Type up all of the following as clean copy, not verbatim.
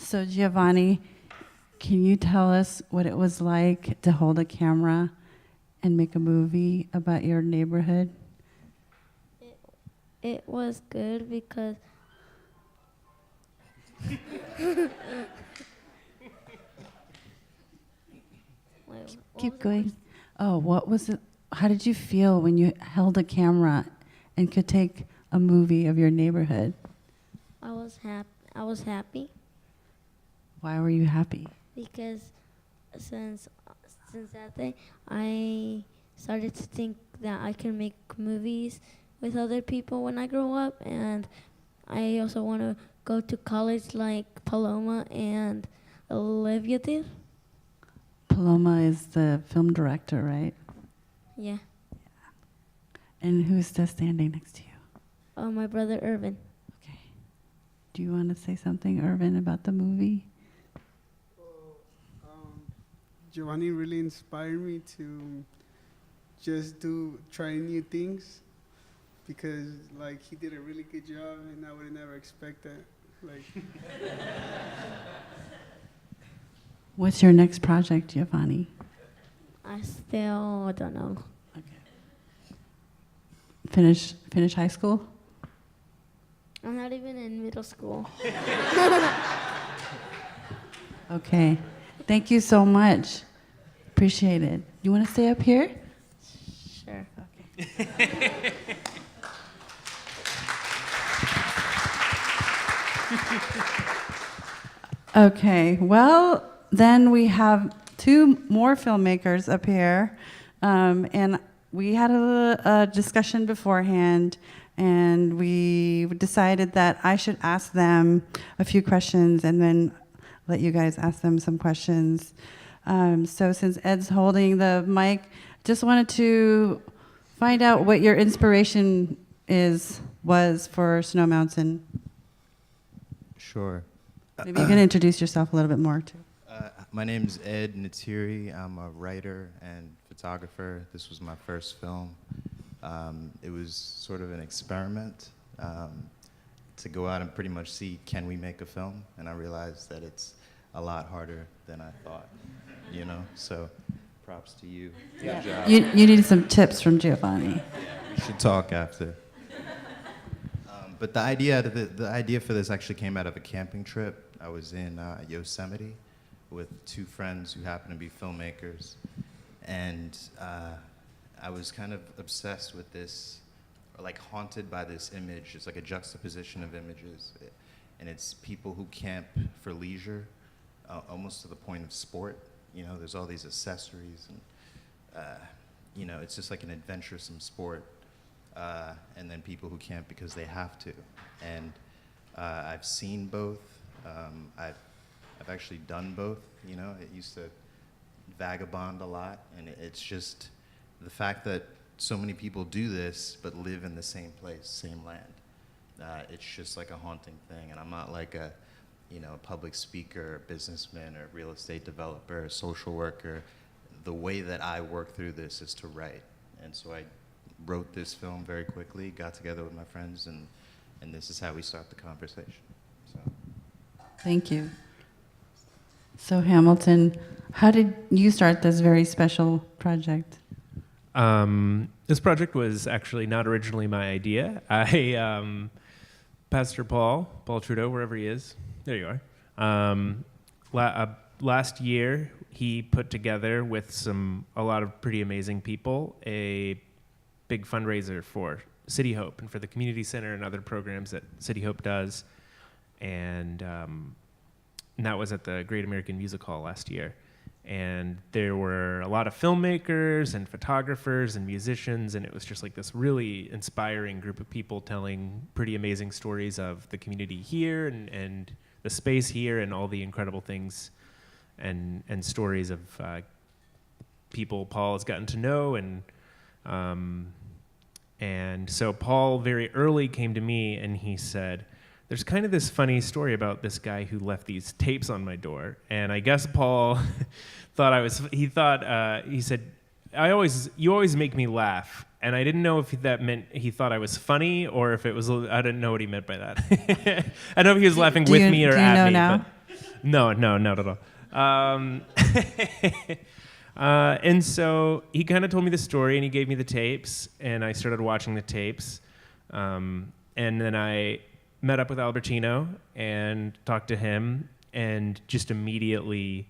So Geovany, can you tell us what it was like to hold a camera and make a movie about your neighborhood? It was good because Keep going. Oh, what was it? How did you feel when you held a camera and could take a movie of your neighborhood? I was happy Why were you happy? because since that day I started to think that I can make movies with other people when I grow up, and I also want to go to college like Paloma and Olivia did. Paloma is the film director, right? Yeah. And who's still standing next to you? Oh, my brother Irvin. Okay. Do you want to say something, Irvin, about the movie? Geovany really inspired me to just try new things, because like he did a really good job and I would never expect that. Like What's your next project, Geovany? I still don't know. Okay. Finish high school? I'm not even in middle school. Okay. Thank you so much. Appreciate it. You want to stay up here? Sure. Okay. Okay. Well, then we have two more filmmakers up here. And we had a discussion beforehand, and we decided that I should ask them a few questions and then let you guys ask them some questions. So since Ed's holding the mic, just wanted to find out what your inspiration was for Snow Mountain. Sure. Maybe you can introduce yourself a little bit more too. My name's Ed Natiri. I'm a writer and photographer. This was my first film. It was sort of an experiment to go out and pretty much see, can we make a film? And I realized that it's a lot harder than I thought, you know? So props to you. Good job. You need some tips from Geovany. We should talk after. But the idea for this actually came out of a camping trip. I was in Yosemite with two friends who happen to be filmmakers, and I was kind of obsessed with this, or like haunted by this image. It's like a juxtaposition of images, and it's people who camp for leisure, almost to the point of sport. You know, there's all these accessories, and you know, it's just like an adventuresome sport. And then people who camp because they have to. And I've seen both. I've actually done both. You know, it used to vagabond a lot, and it's just the fact that so many people do this but live in the same place, same land. It's just like a haunting thing. And I'm not like a public speaker, businessman, or real estate developer, or social worker. The way that I work through this is to write. And so I wrote this film very quickly, got together with my friends, and this is how we start the conversation. So. Thank you. So Hamilton, how did you start this very special project? This project was actually not originally my idea. Pastor Paul Trudeau, wherever he is, there you are. Last year, he put together with a lot of pretty amazing people a big fundraiser for City Hope and for the community center and other programs that City Hope does, and that was at the Great American Music Hall last year. And there were a lot of filmmakers and photographers and musicians, and it was just like this really inspiring group of people telling pretty amazing stories of the community here and the space here and all the incredible things and stories of people Paul has gotten to know. And so Paul very early came to me and he said, there's kind of this funny story about this guy who left these tapes on my door. And I guess Paul he said, you always make me laugh. And I didn't know if that meant he thought I was funny or if it was, I didn't know what he meant by that. I don't know if he was laughing with me or at me. Now? No, not at all. And so he kind of told me the story, and he gave me the tapes, and I started watching the tapes. And then I met up with Albertino and talked to him, and just immediately,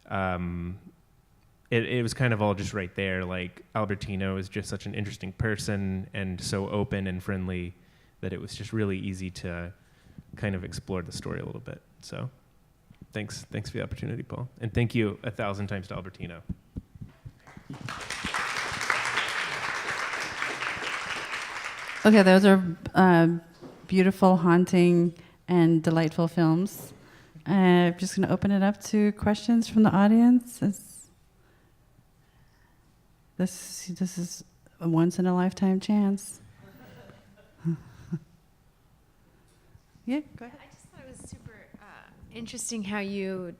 it was kind of all just right there. Like, Albertino is just such an interesting person and so open and friendly that it was just really easy to kind of explore the story a little bit. So thanks for the opportunity, Paul. And thank you 1,000 times to Albertino. Okay, those are beautiful, haunting, and delightful films. I'm just going to open it up to questions from the audience. This is a once-in-a-lifetime chance. Yeah, go ahead. I just thought it was super interesting how you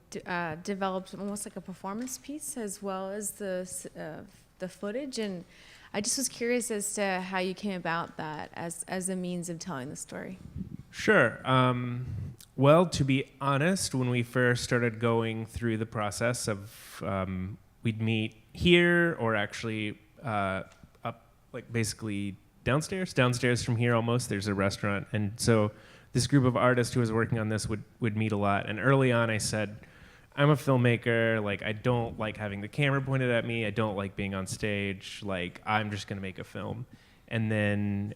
developed almost like a performance piece as well as the footage, and I just was curious as to how you came about that as a means of telling the story. Sure. Well, to be honest, when we first started going through the process of we'd meet here or actually up, like basically downstairs from here almost, there's a restaurant. And so this group of artists who was working on this would meet a lot. And early on I said, I'm a filmmaker, like I don't like having the camera pointed at me, I don't like being on stage, like I'm just gonna make a film. And then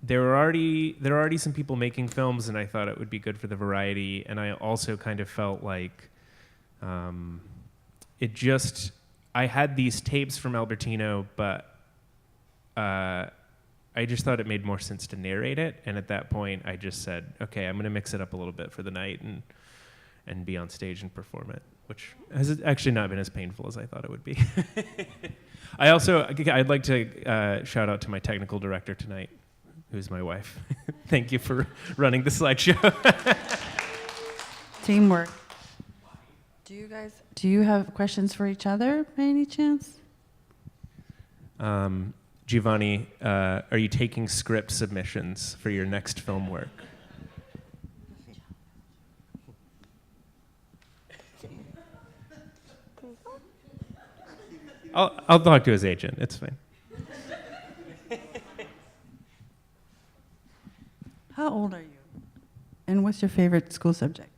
there are already some people making films, and I thought it would be good for the variety. And I also kind of felt like I had these tapes from Albertino, but I just thought it made more sense to narrate it. And at that point, I just said, okay, I'm going to mix it up a little bit for the night and be on stage and perform it, which has actually not been as painful as I thought it would be. I'd like to shout out to my technical director tonight, who's my wife. Thank you for running the slideshow. Teamwork. Do you have questions for each other by any chance? Geovany, are you taking script submissions for your next film work? I'll talk to his agent. It's fine. How old are you? And what's your favorite school subject?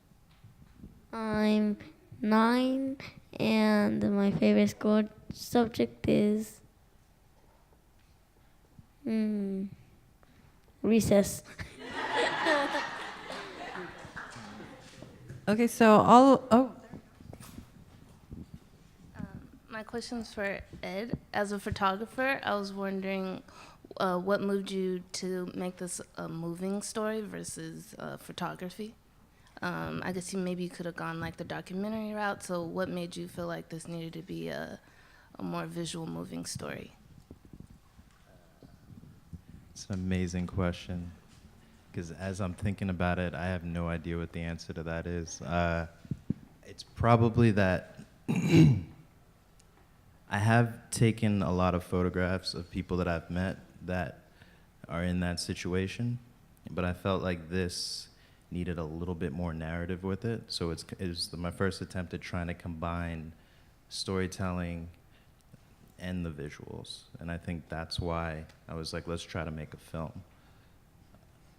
I'm 9, and my favorite school subject is recess. Okay, so My question's for Ed. As a photographer, I was wondering what moved you to make this a moving story versus photography? I guess maybe you could have gone like the documentary route. So what made you feel like this needed to be a more visual moving story? It's an amazing question, because as I'm thinking about it, I have no idea what the answer to that is. It's probably that I have taken a lot of photographs of people that I've met that are in that situation, but I felt like this needed a little bit more narrative with it. So it was my first attempt at trying to combine storytelling and the visuals. And I think that's why I was like, let's try to make a film.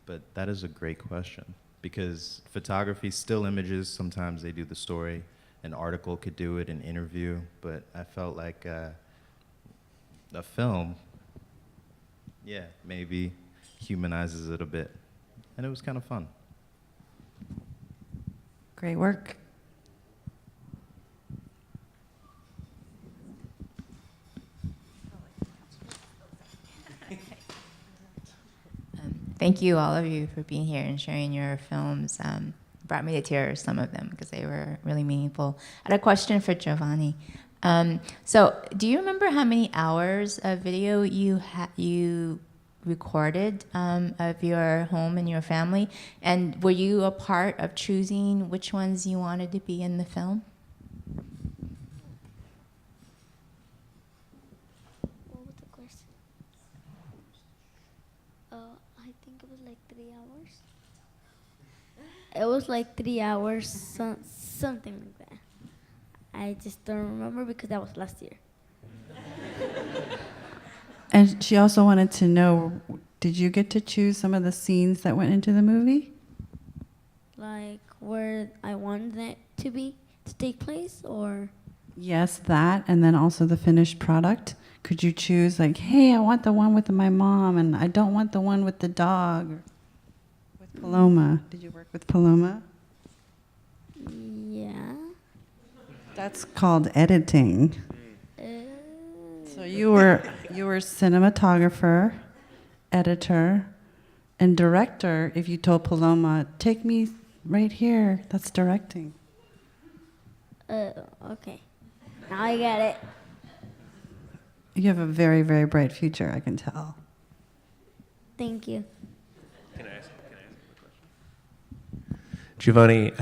But that is a great question, because photography, still images, sometimes they do the story. An article could do it, an interview, but I felt like a film, maybe humanizes it a bit. And it was kind of fun. great work. Thank you, all of you, for being here and sharing your films. Brought me to tears, some of them, because they were really meaningful. I had a question for Geovany. So, do you remember how many hours of video you recorded of your home and your family? And were you a part of choosing which ones you wanted to be in the film? What was the question? I think it was like 3 hours. It was like 3 hours, something like that. I just don't remember because that was last year. And she also wanted to know, did you get to choose some of the scenes that went into the movie? Like where I wanted it to take place, or Yes, that, and then also the finished product. Could you choose like, hey, I want the one with my mom, and I don't want the one with the dog, or with Paloma? Did you work with Paloma? yeah. That's called editing. Uh, So you were cinematographer, editor, and director. If you told Paloma, take me right here, that's directing. okay. Now I get it. You have a very, very bright future, I can tell. Thank you. Can I ask a question? Geovany,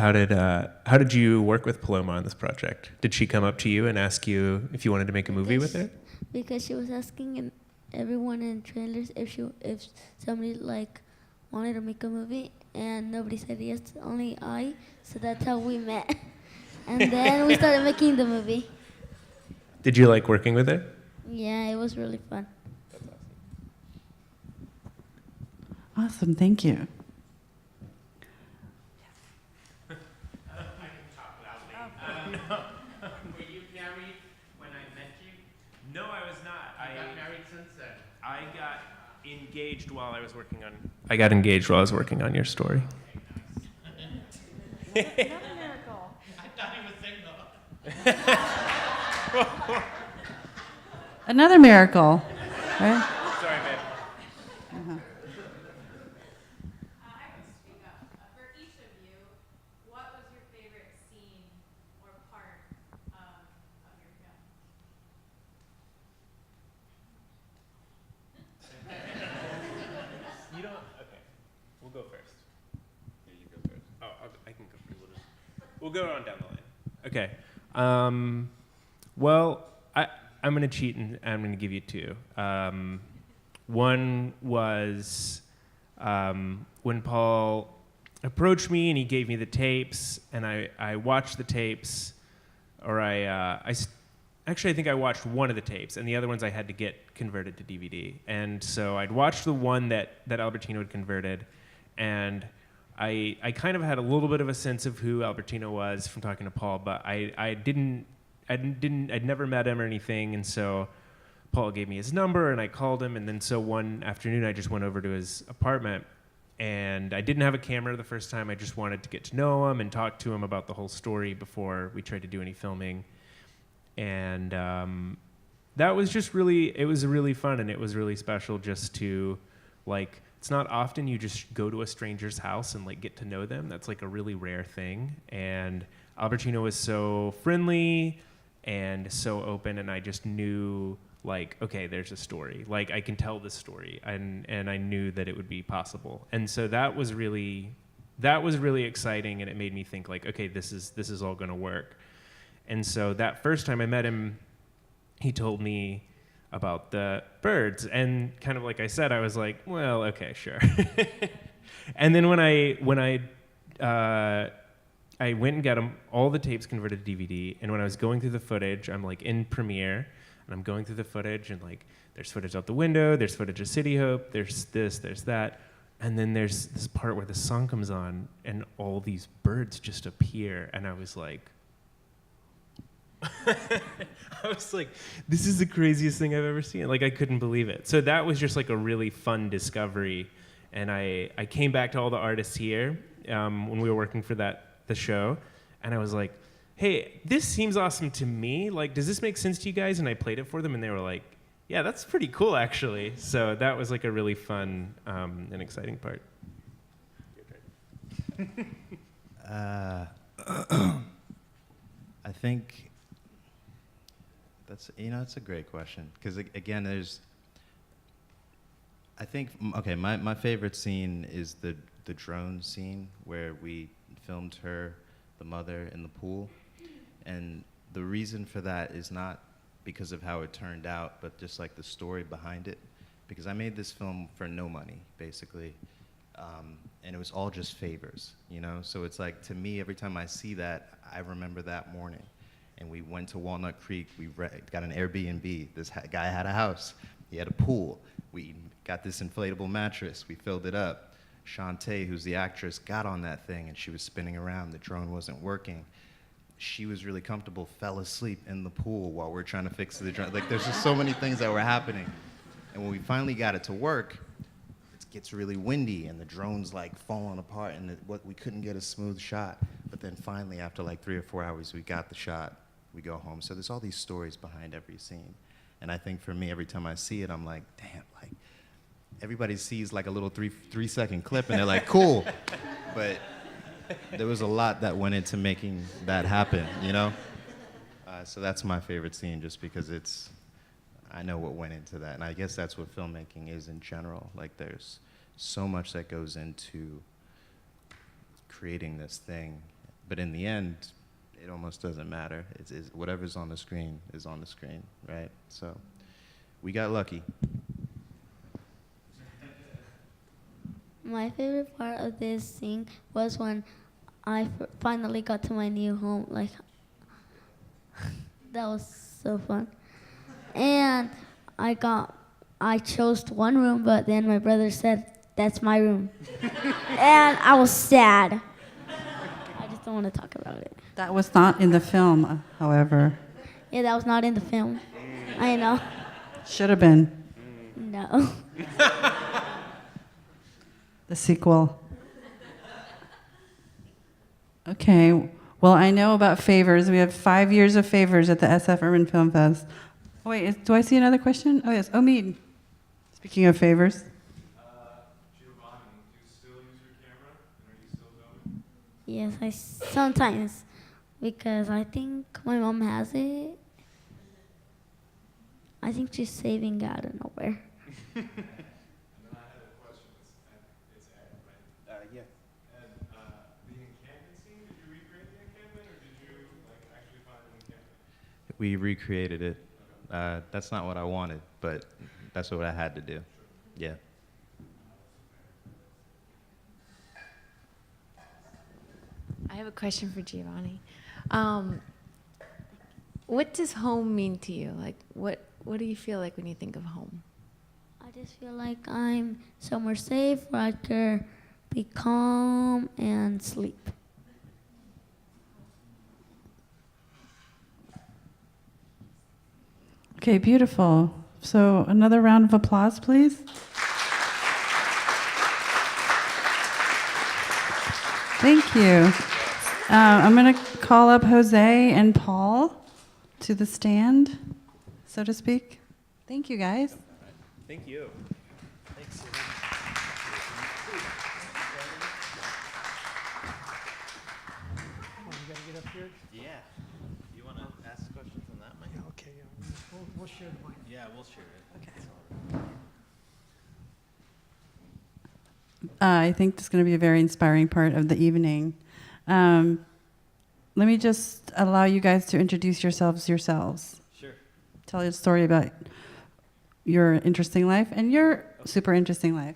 how did you work with Paloma on this project? Did she come up to you and ask you if you wanted to make a movie with her? Because she was asking everyone in trailers if somebody like wanted to make a movie, and nobody said yes, only I. So that's how we met, and then we started making the movie. Did you like working with her? Yeah, it was really fun. Awesome, thank you. Were you married when I met you? No, I was not. I got married since then. I got engaged while I was working on. I got engaged while I was working on your story. Another miracle. I thought he was single. Another miracle, right? Sorry, babe. I can speak up. For each of you, what was your favorite scene or part of your film? You don't. Okay, we'll go first. Yeah, you go first. Oh, I can go first. We'll go on down the line. Okay. Well, I'm gonna cheat and I'm gonna give you two. One was when Paul approached me and he gave me the tapes, and I watched the tapes, or actually, I think I watched one of the tapes, and the other ones I had to get converted to DVD. And so I'd watched the one that Albertino had converted, and I kind of had a little bit of a sense of who Albertino was from talking to Paul, but I'd never met him or anything, and so Paul gave me his number, and I called him, and then so one afternoon I just went over to his apartment, and I didn't have a camera the first time. I just wanted to get to know him and talk to him about the whole story before we tried to do any filming. And that was just it was really fun, and it was really special just to, like, it's not often you just go to a stranger's house and, like, get to know them. That's, like, a really rare thing. And Albertino was so friendly and so open, and I just knew, like, okay, there's a story. Like, I can tell this story, and I knew that it would be possible. And so that was really exciting, and it made me think, like, okay, this is all going to work. And so that first time I met him, he told me about the birds, and kind of like I said, I was like, well, okay, sure. And then when I went and got all the tapes converted to DVD, and when I was going through the footage, I'm like in Premiere, and I'm going through the footage, and like there's footage out the window, there's footage of City Hope, there's this, there's that, and then there's this part where the song comes on, and all these birds just appear, and I was like, this is the craziest thing I've ever seen. Like, I couldn't believe it. So that was just like a really fun discovery. And I came back to all the artists here when we were working for the show, and I was like, hey, this seems awesome to me. Like, does this make sense to you guys? And I played it for them, and they were like, yeah, that's pretty cool, actually. So that was like a really fun and exciting part. I think that's a great question, because again, my favorite scene is the drone scene where we filmed her, the mother, in the pool, and the reason for that is not because of how it turned out, but just like the story behind it, because I made this film for no money, basically. And it was all just favors, you know? So it's like, to me, every time I see that, I remember that morning. And we went to Walnut Creek, we got an Airbnb. This guy had a house, he had a pool. We got this inflatable mattress, we filled it up. Shantae, who's the actress, got on that thing and she was spinning around, the drone wasn't working. She was really comfortable, fell asleep in the pool while we're trying to fix the drone. Like, there's just so many things that were happening. And when we finally got it to work, it gets really windy and the drone's like falling apart and we couldn't get a smooth shot. But then finally, after like 3 or 4 hours, we got the shot, we go home. So there's all these stories behind every scene. And I think for me, every time I see it, I'm like, damn, like, everybody sees like a little three-second clip and they're like, cool. But there was a lot that went into making that happen, you know? So that's my favorite scene, just because I know what went into that. And I guess that's what filmmaking is in general. Like, there's so much that goes into creating this thing. But in the end, it almost doesn't matter. It's whatever's on the screen is on the screen, right? So we got lucky. My favorite part of this scene was when I finally got to my new home. Like, that was so fun. And I chose one room, but then my brother said, that's my room. And I was sad. I just don't want to talk about it. That was not in the film, however. Yeah, that was not in the film. I know. Should have been. No. The sequel. Okay. Well, I know about favors. We have 5 years of favors at the SF Urban Film Fest. Oh, wait, do I see another question? Oh, yes. Omid. Speaking of favors. Geovany, do you still use your camera? And are you still filming? Yes, I sometimes, because I think my mom has it. I think she's saving it out of nowhere. And then I had a question. It's Ed, right? Yeah. Ed, the encampment scene, did you recreate the encampment, or did you actually find an encampment? We recreated it. That's not what I wanted, but that's what I had to do. Yeah. I have a question for Geovany. What does home mean to you? Like, what do you feel like when you think of home? I just feel like I'm somewhere safe where I can be calm and sleep. Okay, beautiful. So another round of applause, please. Thank you. I'm going to call up Jose and Paul to the stand, so to speak. Thank you, guys. Thank you. Thanks. You gotta get up here? Yeah. You want to ask questions on that mic? Yeah, okay. We'll share the mic. Yeah, we'll share it. Okay. I think this is going to be a very inspiring part of the evening. Let me just allow you guys to introduce yourselves. Sure. Tell your story about your interesting life and your super interesting life.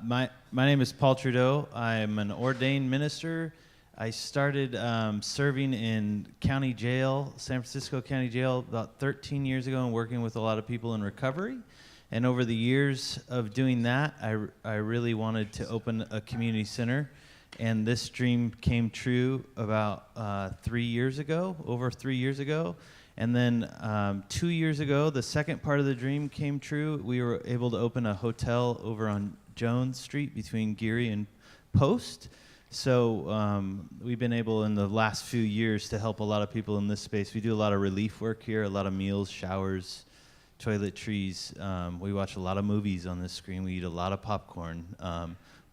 My name is Paul Trudeau. I'm an ordained minister. I started serving in county jail, San Francisco County Jail, about 13 years ago and working with a lot of people in recovery. And over the years of doing that, I really wanted to open a community center. And this dream came true about 3 years ago, over 3 years ago. And then 2 years ago, the second part of the dream came true. We were able to open a hotel over on Jones Street between Geary and Post. So we've been able in the last few years to help a lot of people in this space. We do a lot of relief work here, a lot of meals, showers, toiletries. We watch a lot of movies on this screen. We eat a lot of popcorn,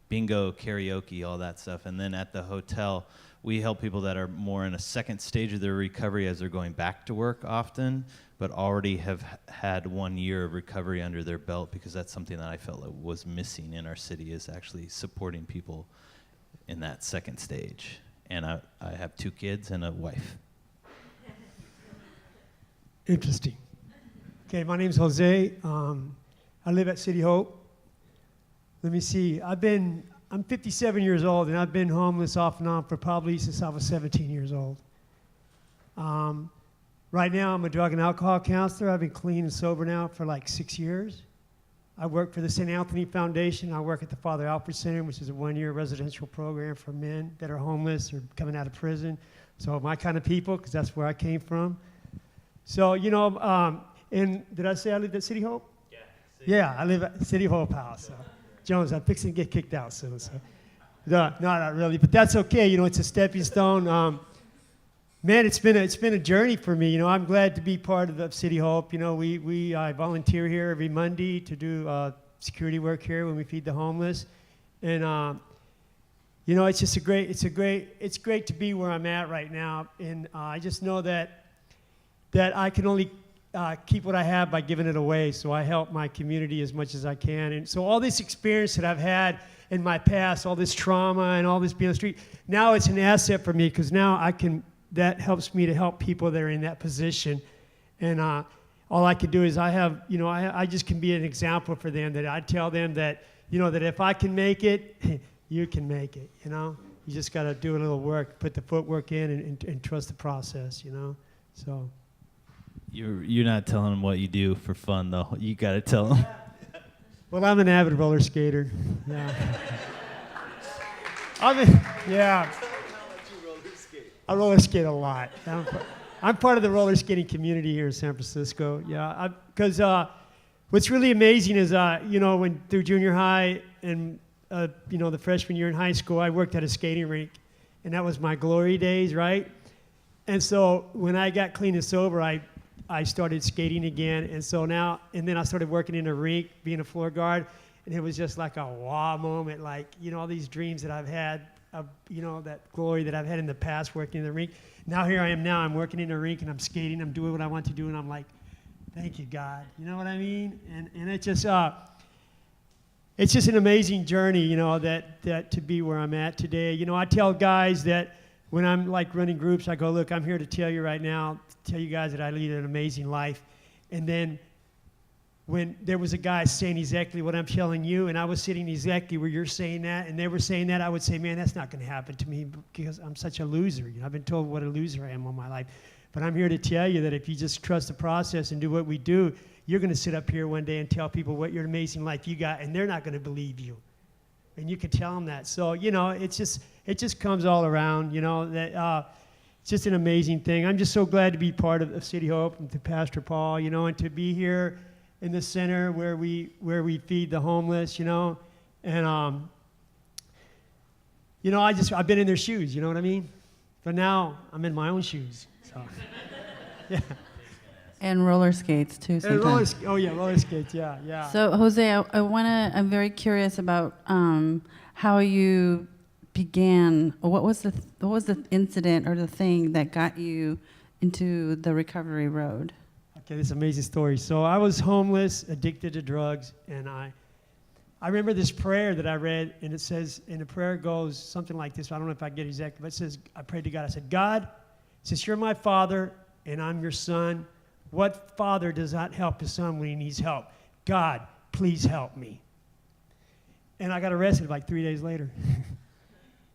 bingo, karaoke, all that stuff. And then at the hotel, we help people that are more in a second stage of their recovery as they're going back to work often, but already have had 1 year of recovery under their belt, because that's something that I felt like was missing in our city, is actually supporting people in that second stage. And I have 2 kids and a wife. Interesting. Okay, my name's Jose. I live at City Hope. Let me see. I've been I'm 57 years old, and I've been homeless off and on for probably since I was 17 years old. Right now, I'm a drug and alcohol counselor. I've been clean and sober now for like 6 years. I work for the St. Anthony Foundation. I work at the Father Alfred Center, which is a one-year residential program for men that are homeless or coming out of prison. So my kind of people, because that's where I came from. So, you know, and did I say I lived at City Hope? Yeah, I live at City Hope House. Jones, I'm fixing to get kicked out soon. So. No, not really, but that's okay. You know, it's a stepping stone. Man, it's been a journey for me. You know, I'm glad to be part of City Hope. You know, I volunteer here every Monday to do security work here when we feed the homeless, and you know, it's great to be where I'm at right now, and I just know that I can only keep what I have by giving it away. So I help my community as much as I can, and so all this experience that I've had in my past, all this trauma and all this being on the street, now it's an asset for me because now that helps me to help people that are in that position. And all I can do is I just can be an example for them, that I tell them that, you know, that if I can make it, you can make it, you know. You just got to do a little work, put the footwork in and trust the process, you know. So. You're not telling them what you do for fun, though. You got to tell them. Well, I'm an avid roller skater. Yeah. Yeah. I roller skate a lot. I'm part of the roller skating community here in San Francisco. Yeah, because what's really amazing is, you know, when through junior high and you know, the freshman year in high school, I worked at a skating rink, and that was my glory days, right? And so when I got clean and sober, I started skating again, and so now, and then I started working in a rink, being a floor guard, and it was just like a wow moment, like, you know, all these dreams that I've had, of, you know, that glory that I've had in the past working in the rink. Now here I am now, I'm working in a rink, and I'm skating, I'm doing what I want to do, and I'm like, thank you, God. You know what I mean? And it's just an amazing journey, you know, that to be where I'm at today. You know, I tell guys that when I'm like running groups, I go, look, I'm here to tell you right now, tell you guys that I lead an amazing life. And then when there was a guy saying exactly what I'm telling you, and I was sitting exactly where you're saying that, and they were saying that, I would say, man, that's not going to happen to me because I'm such a loser. You know, I've been told what a loser I am all my life. But I'm here to tell you that if you just trust the process and do what we do, you're going to sit up here one day and tell people what your amazing life you got, and they're not going to believe you. And you can tell them that. So, you know, it just comes all around, you know, that it's just an amazing thing. I'm just so glad to be part of City Hope and to Pastor Paul, you know, and to be here in the center where we feed the homeless, you know. And, you know, I've been in their shoes, you know what I mean? But now I'm in my own shoes. So, yeah. And roller skates too sometimes. Roller skates, yeah. So Jose, I'm very curious about how you began. What was the incident or the thing that got you into the recovery road? Okay, this is an amazing story. So I was homeless, addicted to drugs, and I remember this prayer that I read, and it says, and the prayer goes something like this. I don't know if I get it exactly, but it says, I prayed to God. I said, God, since you're my father and I'm your son, what father does not help his son when he needs help? God, please help me. And I got arrested like 3 days later.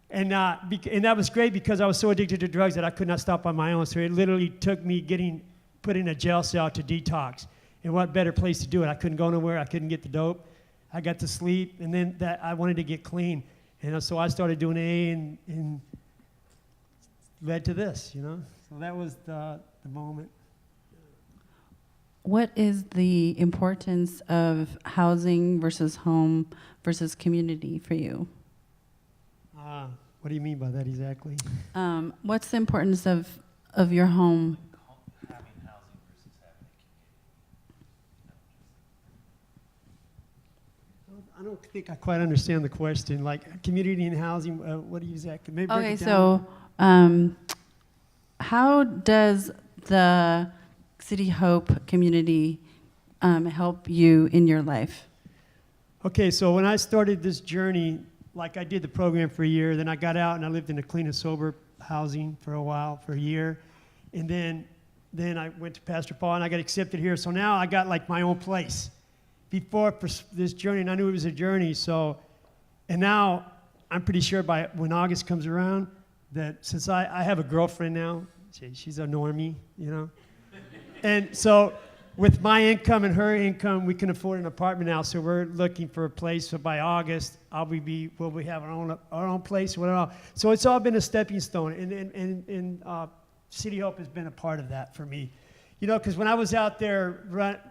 And that was great because I was so addicted to drugs that I could not stop on my own. So it literally took me getting put in a jail cell to detox. And what better place to do it? I couldn't go nowhere. I couldn't get the dope. I got to sleep. And then I wanted to get clean. And so I started doing AA and led to this, you know. So that was the moment. What is the importance of housing versus home versus community for you? What do you mean by that exactly? What's the importance of your home? Having housing versus having I don't think I quite understand the question. Like community and housing, what do you exactly? Maybe break Okay, it down. so how does the City Hope community help you in your life? Okay, so when I started this journey, like I did the program for a year, then I got out and I lived in a clean and sober housing for a while, for a year. And then I went to Pastor Paul and I got accepted here. So now I got like my own place. Before this journey, and I knew it was a journey, so, and now I'm pretty sure by when August comes around, that since I have a girlfriend now, she's a normie, you know, and so with my income and her income, we can afford an apartment now. So we're looking for a place. So by August, will we have our own place? Whatever. So it's all been a stepping stone, and City Hope has been a part of that for me. You know, because when I was out there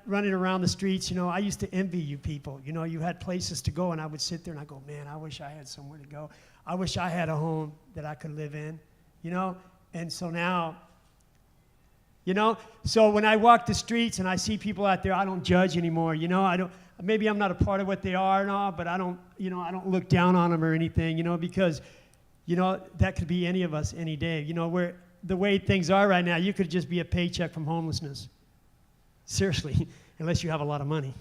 running around the streets, you know, I used to envy you people. You know, you had places to go, and I would sit there and I go, man, I wish I had somewhere to go. I wish I had a home that I could live in, you know. And so now, you know, so when I walk the streets and I see people out there, I don't judge anymore. You know, maybe I'm not a part of what they are and all, but I don't look down on them or anything, you know, because, you know, that could be any of us any day. You know, the way things are right now, you could just be a paycheck from homelessness. Seriously, unless you have a lot of money.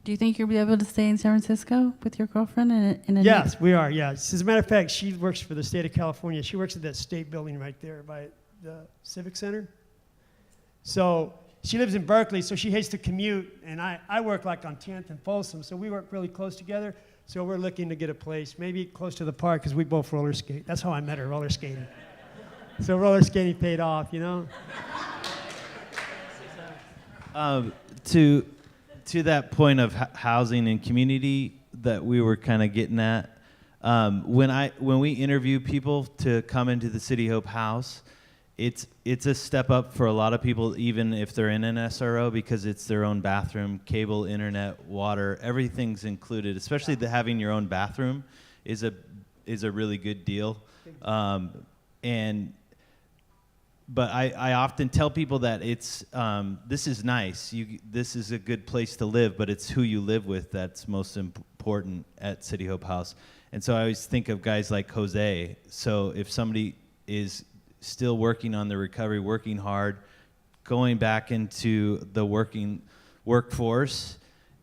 Do you think you'll be able to stay in San Francisco with your girlfriend in a Yes, we are, yes. As a matter of fact, she works for the state of California. She works at that state building right there by the Civic Center. So she lives in Berkeley, so she hates to commute, and I work like on 10th and Folsom, so we work really close together. So we're looking to get a place, maybe close to the park, because we both roller skate. That's how I met her, roller skating. So roller skating paid off, you know? To that point of housing and community that we were kind of getting at, when we interview people to come into the City Hope House, it's a step up for a lot of people, even if they're in an SRO, because it's their own bathroom, cable, internet, water, everything's included. Especially having your own bathroom is a really good deal. But I often tell people that this is nice. This is a good place to live, but it's who you live with that's most important at City Hope House. And so I always think of guys like Jose. So if somebody is still working on the recovery, working hard, going back into the workforce,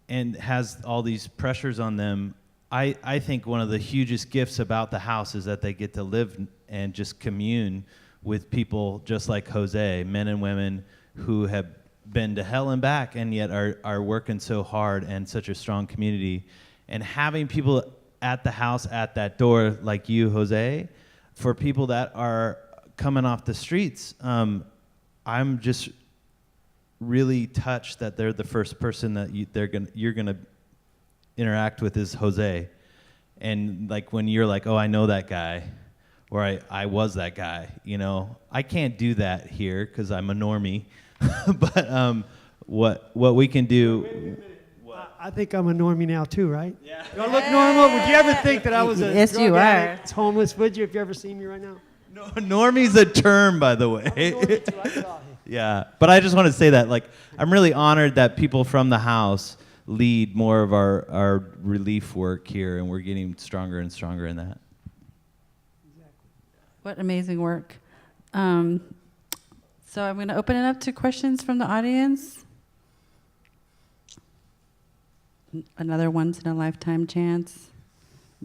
and has all these pressures on them, I think one of the hugest gifts about the house is that they get to live and just commune with people just like Jose, men and women who have been to hell and back and yet are working so hard, and such a strong community. And having people at the house, at that door, like you, Jose, for people that are coming off the streets, I'm just really touched that they're the first person that you're gonna interact with is Jose. And like when you're like, oh, I know that guy, or I was that guy, you know. I can't do that here because I'm a normie. But what we can do. Wait a minute. I think I'm a normie now too, right? Yeah. Do I look normal? Would you ever think that I was a Yes, you drug are. addict, homeless? Would you, if you ever seen me right now? No, normie's a term, by the way. I'm a normie too. I get off. Yeah, but I just want to say that, like, I'm really honored that people from the house lead more of our relief work here, and we're getting stronger and stronger in that. What amazing work. So I'm going to open it up to questions from the audience. Another once-in-a-lifetime chance.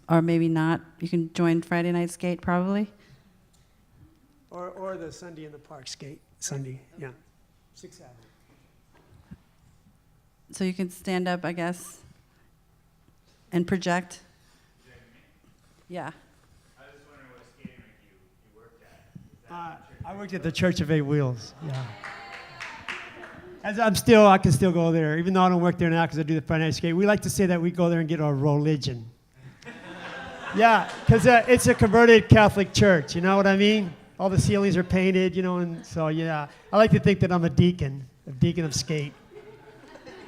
Or maybe not. You can join Friday Night Skate, probably. Or the Sunday in the Park skate. Sunday, yeah. 6th Avenue. So you can stand up, I guess, and project. Yeah. I worked at the Church of Eight Wheels. Yeah. I can still go there, even though I don't work there now because I do the Friday Night Skate. We like to say that we go there and get our religion. Yeah, because it's a converted Catholic church. You know what I mean? All the ceilings are painted, you know, and so yeah. I like to think that I'm a deacon of skate.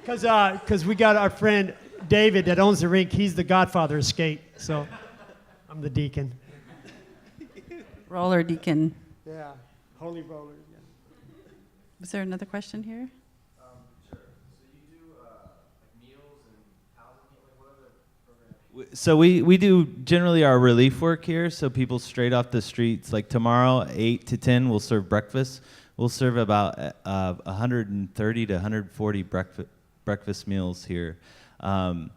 Because we got our friend David that owns the rink. He's the godfather of skate, so I'm the deacon. Roller deacon. Yeah, holy roller. Yeah. Was there another question here? Sure. So you do meals and housing. What other programs? So we do generally our relief work here. So people straight off the streets, like tomorrow, 8 to 10, we'll serve breakfast. We'll serve about 130 to 140 breakfast meals here. And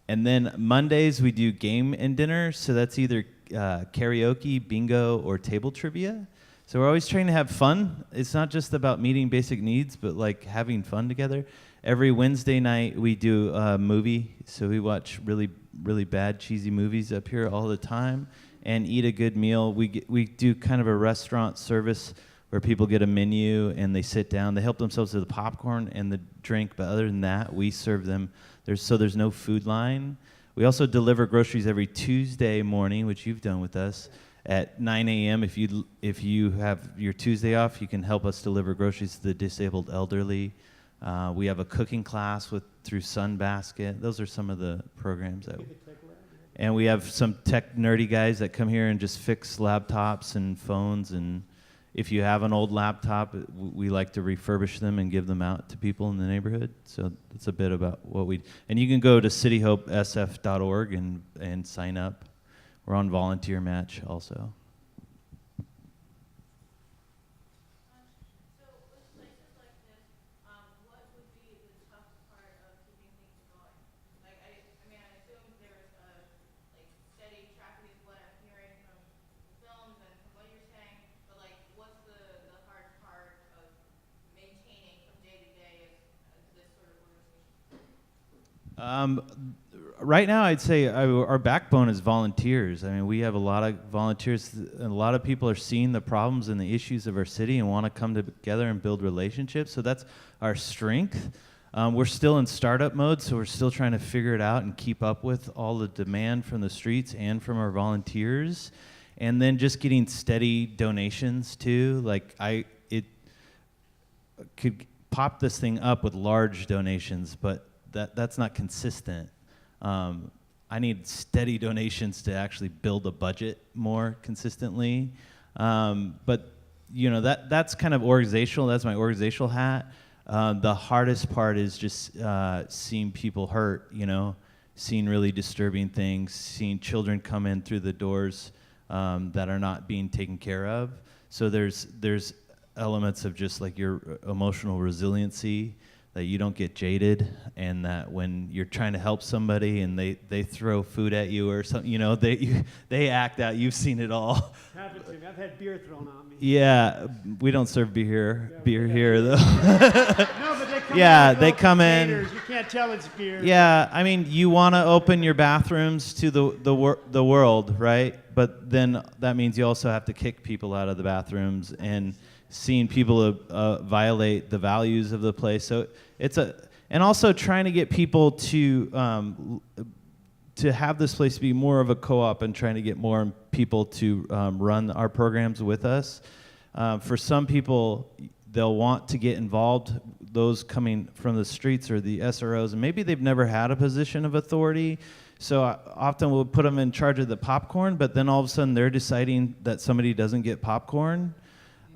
then Mondays we do game and dinner. So that's either karaoke, bingo, or table trivia. So we're always trying to have fun. It's not just about meeting basic needs, but like having fun together. Every Wednesday night we do a movie. So we watch really really bad cheesy movies up here all the time and eat a good meal. We do kind of a restaurant service where people get a menu and they sit down. They help themselves to the popcorn and the drink, but other than that, we serve them. There's no food line. We also deliver groceries every Tuesday morning, which you've done with us, at 9 a.m. If you have your Tuesday off, you can help us deliver groceries to the disabled elderly. We have a cooking class through Sunbasket. Those are some of the programs and we have some tech nerdy guys that come here and just fix laptops and phones. And if you have an old laptop, we like to refurbish them and give them out to people in the neighborhood. So that's a bit about what we. And you can go to cityhopesf.org and sign up. We're on Volunteer Match also. Right now, I'd say our backbone is volunteers. I mean, we have a lot of volunteers, and a lot of people are seeing the problems and the issues of our city and want to come together and build relationships. So that's our strength. We're still in startup mode, so we're still trying to figure it out and keep up with all the demand from the streets and from our volunteers. And then just getting steady donations too. Like it could pop this thing up with large donations, but that's not consistent. I need steady donations to actually build a budget more consistently. But that's kind of organizational. That's my organizational hat. The hardest part is just seeing people hurt. Seeing really disturbing things, seeing children come in through the doors that are not being taken care of. So there's elements of just like your emotional resiliency, that you don't get jaded, and that when you're trying to help somebody and they throw food at you or something, they act out. You've seen it all. Happened to me. I've had beer thrown on me. Yeah, we don't serve beer here though. No, but they come yeah, in they come in. You can't tell it's beer. Yeah, I mean, you want to open your bathrooms to the world, right? But then that means you also have to kick people out of the bathrooms, and seeing people violate the values of the place. So and also trying to get people to have this place be more of a co-op, and trying to get more people to run our programs with us. For some people, they'll want to get involved, those coming from the streets or the SROs, and maybe they've never had a position of authority. So often we'll put them in charge of the popcorn, but then all of a sudden they're deciding that somebody doesn't get popcorn.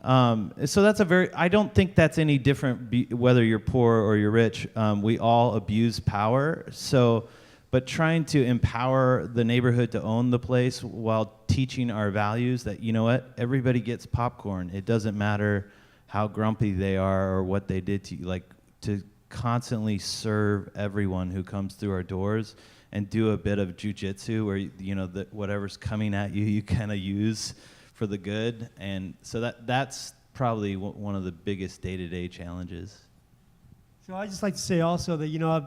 So that's I don't think that's any different whether you're poor or you're rich. We all abuse power. But trying to empower the neighborhood to own the place while teaching our values that, everybody gets popcorn. It doesn't matter how grumpy they are or what they did to you. Like, to constantly serve everyone who comes through our doors, and do a bit of jujitsu where, whatever's coming at you, you kind of use for the good. And so that's probably one of the biggest day-to-day challenges. So I'd just like to say also that, I've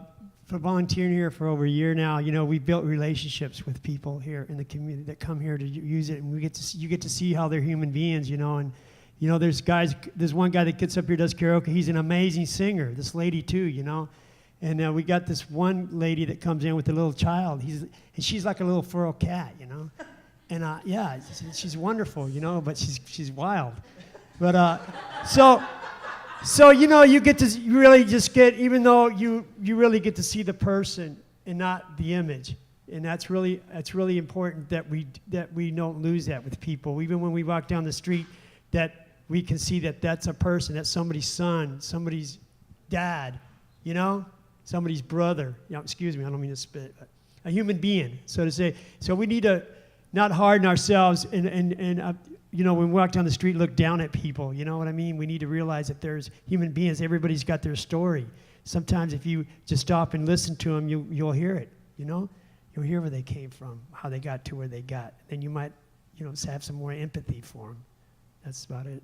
been volunteering here for over a year now. We've built relationships with people here in the community that come here to use it, and you get to see how they're human beings, and there's one guy that gets up here, does karaoke. He's an amazing singer. This lady too, and we got this one lady that comes in with a little child. And she's like a little feral cat, And yeah, she's wonderful, but she's wild. But so you get to really just even though you really get to see the person and not the image, and that's really important that we don't lose that with people. Even when we walk down the street, that we can see that that's a person, that's somebody's son, somebody's dad, somebody's brother. Excuse me, I don't mean to spit. But a human being, so to say. So we need to not harden ourselves and when we walk down the street, look down at people. You know what I mean? We need to realize that there's human beings. Everybody's got their story. Sometimes if you just stop and listen to them, you'll hear it. You'll hear where they came from, how they got to where they got. Then you might, have some more empathy for them. That's about it.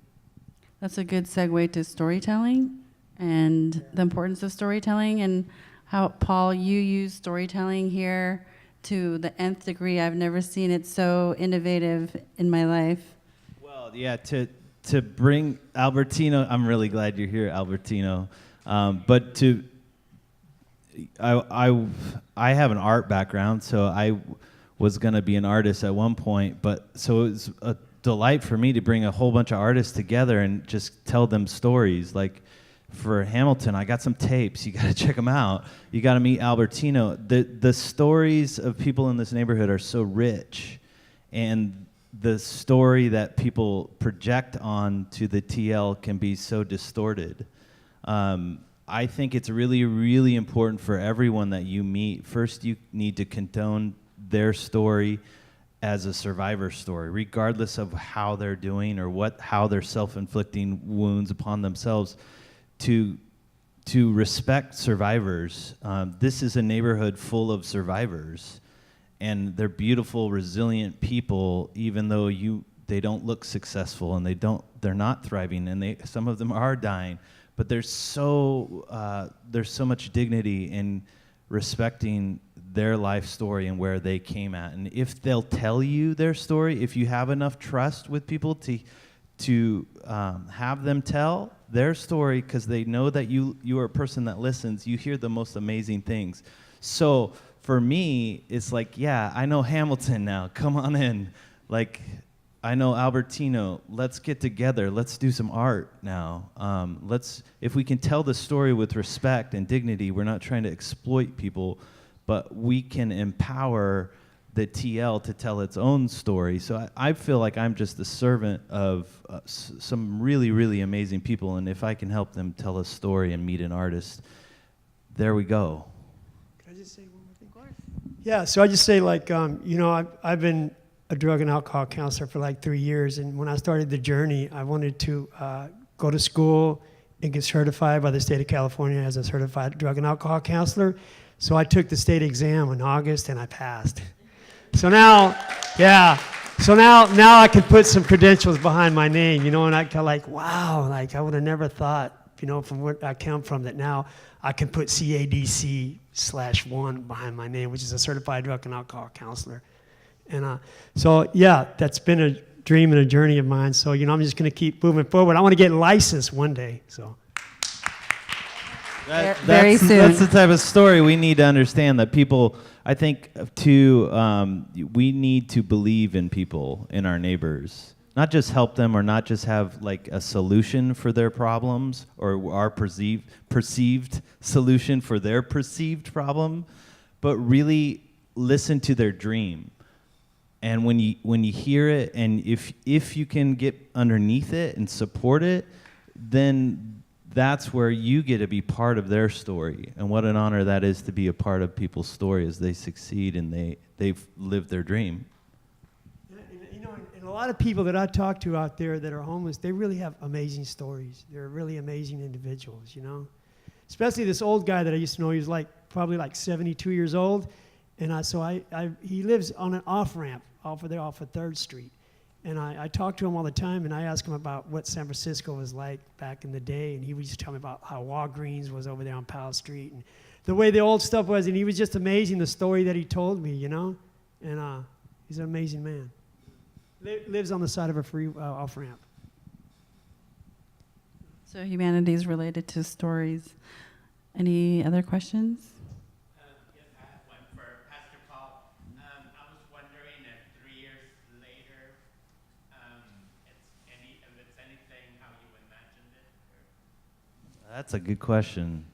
That's a good segue to storytelling and the importance of storytelling, and how, Paul, you use storytelling here to the nth degree. I've never seen it so innovative in my life. Well, yeah, to bring Albertino, I'm really glad you're here, Albertino. But I have an art background, so I was going to be an artist at one point. But so it was a delight for me to bring a whole bunch of artists together and just tell them stories. Like for Hamilton, I got some tapes. You got to check them out. You got to meet Albertino. The stories of people in this neighborhood are so rich, and the story that people project onto the TL can be so distorted. I think it's really, really important for everyone that you meet. First, you need to condone their story as a survivor story, regardless of how they're doing or how they're self-inflicting wounds upon themselves. To respect survivors. This is a neighborhood full of survivors, and they're beautiful, resilient people, even though they don't look successful and they're not thriving, and some of them are dying. But there's so much dignity in respecting their life story and where they came at. And if they'll tell you their story, if you have enough trust with people to have them tell their story, because they know that you are a person that listens, you hear the most amazing things. So for me, it's like, yeah, I know Hamilton now. Come on in. Like, I know Albertino. Let's get together. Let's do some art now. If we can tell the story with respect and dignity, we're not trying to exploit people, but we can empower the TL to tell its own story. So I feel like I'm just the servant of some really, really amazing people, and if I can help them tell a story and meet an artist, there we go. Can I just say one more thing? Of course. Yeah, so I just say, like, I've been a drug and alcohol counselor for like 3 years, and when I started the journey, I wanted to go to school and get certified by the state of California as a certified drug and alcohol counselor. So I took the state exam in August, and I passed. So now, yeah. So now I can put some credentials behind my name, and I kind of wow, I would have never thought, from where I come from, that now I can put CADC/1 behind my name, which is a certified drug and alcohol counselor. And so, yeah, that's been a dream and a journey of mine. So, I'm just going to keep moving forward. I want to get licensed one day, so. Very soon. That's the type of story we need to understand, that people, I think, we need to believe in people, in our neighbors. Not just help them or not just have like a solution for their problems or our perceived solution for their perceived problem, but really listen to their dream. And when you hear it, and if you can get underneath it and support it, then that's where you get to be part of their story. And what an honor that is to be a part of people's story as they succeed and they've lived their dream. And a lot of people that I talk to out there that are homeless, they really have amazing stories. They're really amazing individuals, Especially this old guy that I used to know. He was probably 72 years old. And he lives on an off-ramp off of 3rd Street. And I talk to him all the time, and I ask him about what San Francisco was like back in the day, and he would just tell me about how Walgreens was over there on Powell Street, and the way the old stuff was, and he was just amazing, the story that he told me, and he's an amazing man. Lives on the side of a free off-ramp. So humanity is related to stories. Any other questions? Yes, I have one for Pastor Paul. I was wondering if 3 years later, if it's anything how you imagined it? That's a good question.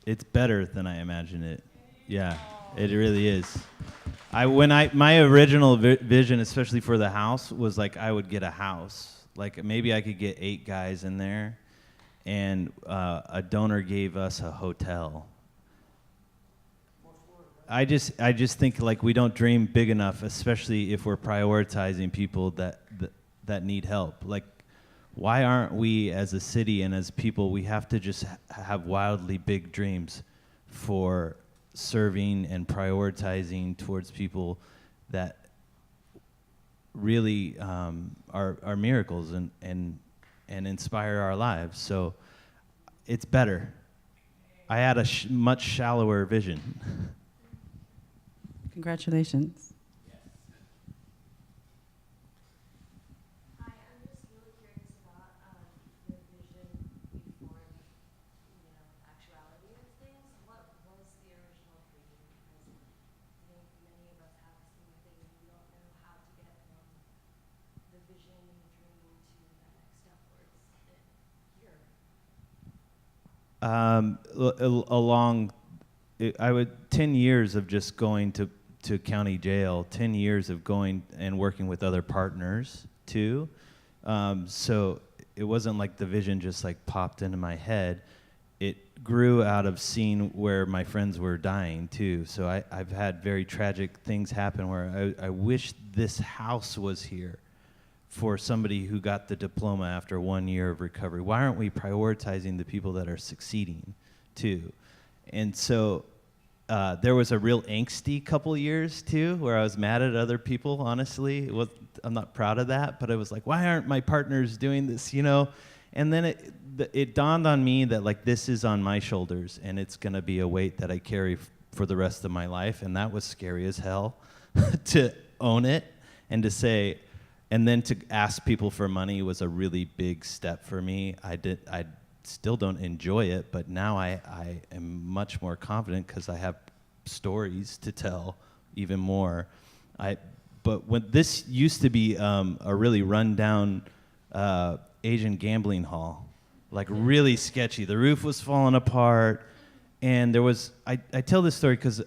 It's better than I imagined it. Yeah, it really is. My original vision, especially for the house, was I would get a house. Maybe I could get 8 guys in there, and a donor gave us a hotel. I just think we don't dream big enough, especially if we're prioritizing people that need help. Why aren't we as a city and as people, we have to just have wildly big dreams for serving and prioritizing towards people that really are miracles and inspire our lives. So it's better. I had a much shallower vision. Congratulations. Hi, I'm just really curious about the vision before actuality of things. What was the original dream? Because I think many of us have the same thing. We don't know how to get from the vision and the dream to that next step where it's here. Along, I would 10 years of just going to county jail, 10 years of going and working with other partners too. So it wasn't like the vision just like popped into my head. It grew out of seeing where my friends were dying too. So I've had very tragic things happen where I wish this house was here for somebody who got the diploma after 1 year of recovery. Why aren't we prioritizing the people that are succeeding too? And so there was a real angsty couple years too, where I was mad at other people, honestly. I'm not proud of that, but I was like, why aren't my partners doing this, you know? And then it dawned on me that like this is on my shoulders and it's gonna be a weight that I carry for the rest of my life. And that was scary as hell to own it and to say, and then to ask people for money was a really big step for me. I still don't enjoy it, but now I am much more confident because I have stories to tell even more. But when this used to be a really rundown Asian gambling hall, like really sketchy. The roof was falling apart, and there was, I tell this story because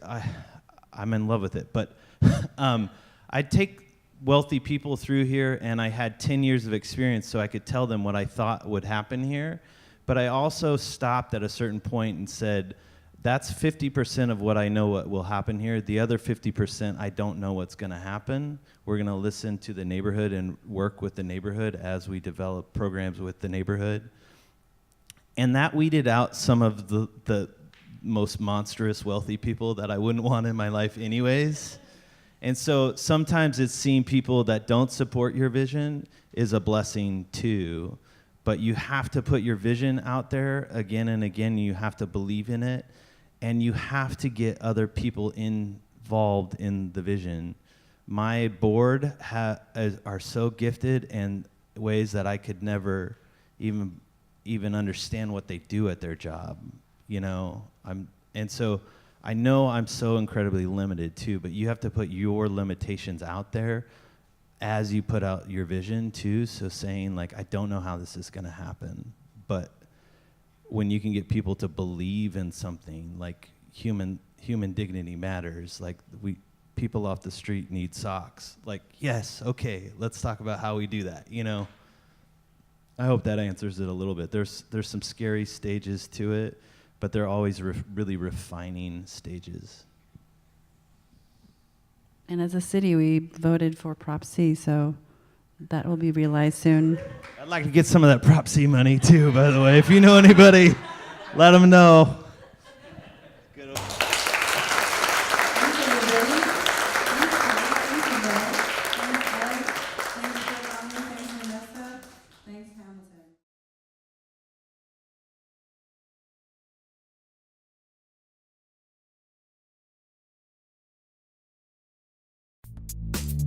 I'm in love with it, but I'd take wealthy people through here, and I had 10 years of experience so I could tell them what I thought would happen here. But I also stopped at a certain point and said, that's 50% of what I know what will happen here. The other 50%, I don't know what's going to happen. We're going to listen to the neighborhood and work with the neighborhood as we develop programs with the neighborhood. And that weeded out some of the most monstrous wealthy people that I wouldn't want in my life anyways. And so sometimes it's seeing people that don't support your vision is a blessing too. But you have to put your vision out there again and again. You have to believe in it. And you have to get other people involved in the vision. My board are so gifted in ways that I could never even understand what they do at their job. You know, and so I know I'm so incredibly limited too, but you have to put your limitations out there as you put out your vision too. So saying like, I don't know how this is gonna happen, but when you can get people to believe in something like human dignity matters, like people off the street need socks. Like, yes, okay, let's talk about how we do that, you know? I hope that answers it a little bit. There's some scary stages to it, but they're always really refining stages. And as a city, we voted for Prop C, so that will be realized soon. I'd like to get some of that Prop C money too, by the way. If you know anybody, let them know. Good. Thanks,